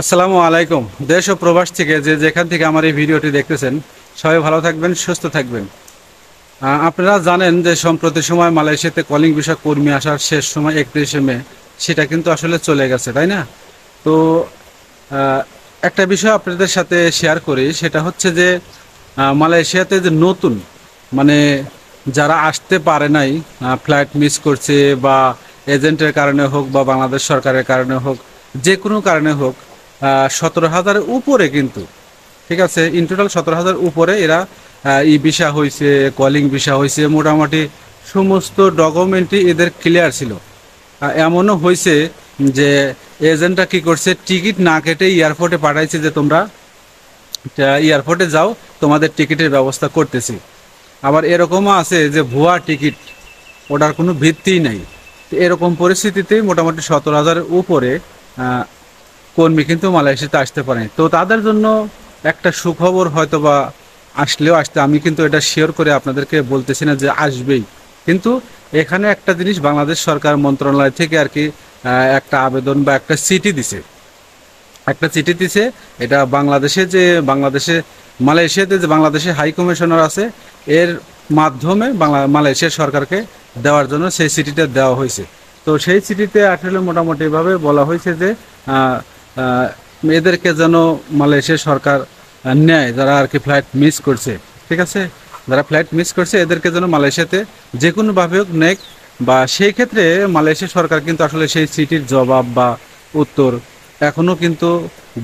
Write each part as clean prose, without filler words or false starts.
আসসালামু আলাইকুম। দেশ ও প্রবাস থেকে যে যেখান থেকে আমার এই ভিডিওটি দেখতেছেন, সবাই ভালো থাকবেন, সুস্থ থাকবেন। আপনারা জানেন যে সম্প্রতি সময় মালয়েশিয়াতে কলিং ভিসা কর্মী আসার শেষ সময় 31শে মে, সেটা কিন্তু আসলে চলে গেছে, তাই না? তো আহ, একটা বিষয় আপনাদের সাথে শেয়ার করি, সেটা হচ্ছে যে মালয়েশিয়াতে যে নতুন মানে যারা আসতে পারে নাই, ফ্লাইট মিস করছে বা এজেন্টের কারণে হোক বা বাংলাদেশ সরকারের কারণে হোক, যে কোনো কারণে হোক, 17,000-এর উপরে কিন্তু, ঠিক আছে, ইন টোটাল 17,000 উপরে এরা ই ভিসা হয়েছে, কলিং ভিসা হয়েছে, মোটামুটি সমস্ত ডকুমেন্টই এদের ক্লিয়ার ছিল। এমনও হয়েছে যে এজেন্টরা কি করছে, টিকিট না কেটে এয়ারপোর্টে পাঠাইছে যে তোমরা এয়ারপোর্টে যাও, তোমাদের টিকিটের ব্যবস্থা করতেছি। আবার এরকমও আছে যে ভুয়া টিকিট, ওটার কোনো ভিত্তিই নাই। তো এরকম পরিস্থিতিতেই মোটামুটি 17,000-এর উপরে কর্মী কিন্তু মালয়েশিয়াতে আসতে পারে। তো তাদের জন্য একটা সুখবর হয়তো বা আসলেও আসতে, আমি কিন্তু এটা শিওর করে আপনাদেরকে বলতেছি না যে আসবেই, কিন্তু এখানে একটা জিনিস বাংলাদেশ সরকার মন্ত্রণালয় থেকে আর কি একটা আবেদন বা একটা চিঠি দিছে। এটা মালয়েশিয়াতে যে বাংলাদেশে হাই কমিশনার আছে, এর মাধ্যমে মালয়েশিয়া সরকারকে দেওয়ার জন্য সেই চিঠিটা দেওয়া হয়েছে। তো সেই চিঠিতে আসলে মোটামুটি ভাবে বলা হয়েছে যে আহ, আহ, এদেরকে যেন মালয়েশিয়া সরকার নেয়, যারা আর কি ফ্লাইট মিস করছে, ঠিক আছে, যারা ফ্লাইট মিস করছে এদেরকে যেন মালয়েশিয়াতে যে কোনোভাবে হোক নেক। বা সেই ক্ষেত্রে মালয়েশিয়া সরকার কিন্তু আসলে সেই চিঠির জবাব বা উত্তর এখনো কিন্তু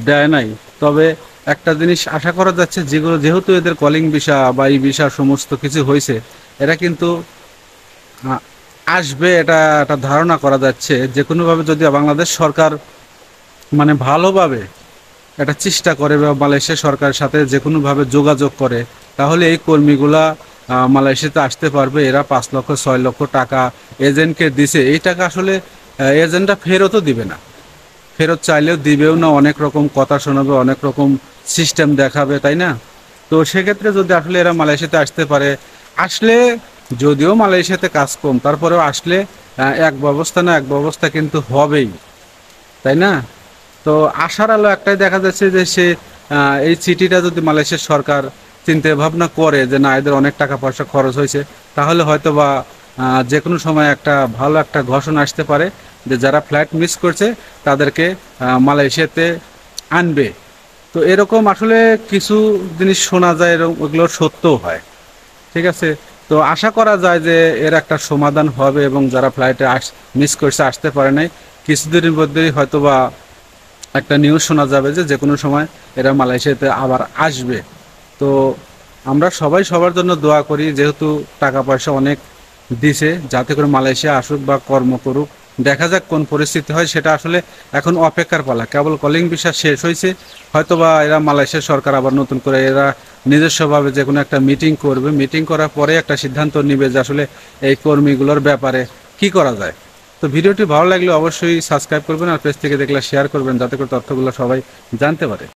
দেয় নাই। তবে একটা জিনিস আশা করা যাচ্ছে, যেহেতু এদের কলিং ভিসা বা এই ভিসা সমস্ত কিছু হয়েছে, এরা কিন্তু আহ, আসবে, এটা একটা ধারণা করা যাচ্ছে। যে কোনোভাবে যদি বাংলাদেশ সরকার মানে ভালোভাবে একটা চেষ্টা করে বা মালয়েশিয়া সরকারের সাথে যে কোনোভাবে যোগাযোগ করে, তাহলে এই কর্মীগুলা মালয়েশিয়াতে আসতে পারবে। এরা 5 লক্ষ 6 লক্ষ টাকা এজেন্টকে দিছে, এই টাকা আসলে এজেন্টরা ফেরতও দিবে না, ফেরত চাইলেও দিবেও না, অনেক রকম কথা শোনাবে, অনেক রকম সিস্টেম দেখাবে, তাই না? তো সেক্ষেত্রে যদি আসলে এরা মালয়েশিয়াতে আসতে পারে, আসলে যদিও মালয়েশিয়াতে কাজ কম, তারপরেও আসলে এক ব্যবস্থা না এক ব্যবস্থা কিন্তু হবেই, তাই না? তো আশার আলো একটাই দেখা যাচ্ছে যে সে এই চিঠিটা যদি মালয়েশিয়ার সরকার চিন্তা ভাবনা করে যে না, এদের অনেক টাকা পয়সা খরচ হয়েছে, তাহলে হয়তো বা যে কোনো সময় একটা ভালো একটা ঘোষণা আসতে পারে যে যারা ফ্লাইট মিস করছে তাদেরকে মালয়েশিয়াতে আনবে। তো এরকম আসলে কিছু জিনিস শোনা যায়, এরকম ওগুলোর সত্যও হয়, ঠিক আছে। তো আশা করা যায় যে এর একটা সমাধান হবে এবং যারা ফ্লাইটে মিস করছে, আসতে পারে নাই, কিছুদিনের মধ্যেই হয়তোবা একটা নিউজ শোনা যাবে যে যে কোনো সময় এরা মালয়েশিয়াতে আবার আসবে। তো আমরা সবাই সবার জন্য দোয়া করি, যেহেতু টাকা পয়সা অনেক দিছে, যাতে করে মালয়েশিয়া আসুক বা কর্ম করুক। দেখা যাক কোন পরিস্থিতি হয়, সেটা আসলে এখন অপেক্ষার পালা। কেবল কলিং ভিসা শেষ হয়েছে, হয়তোবা এরা মালয়েশিয়া সরকার আবার নতুন করে এরা নিজস্বভাবে যে কোনো একটা মিটিং করবে, মিটিং করার পরে একটা সিদ্ধান্ত নিবে যে আসলে এই কর্মীগুলোর ব্যাপারে কি করা যায়। তো ভিডিওটি ভালো লাগলে অবশ্যই সাবস্ক্রাইব করবেন, আর পেজ থেকে দেখলে শেয়ার করবেন, যাতে করে তথ্যগুলো সবাই জানতে পারে।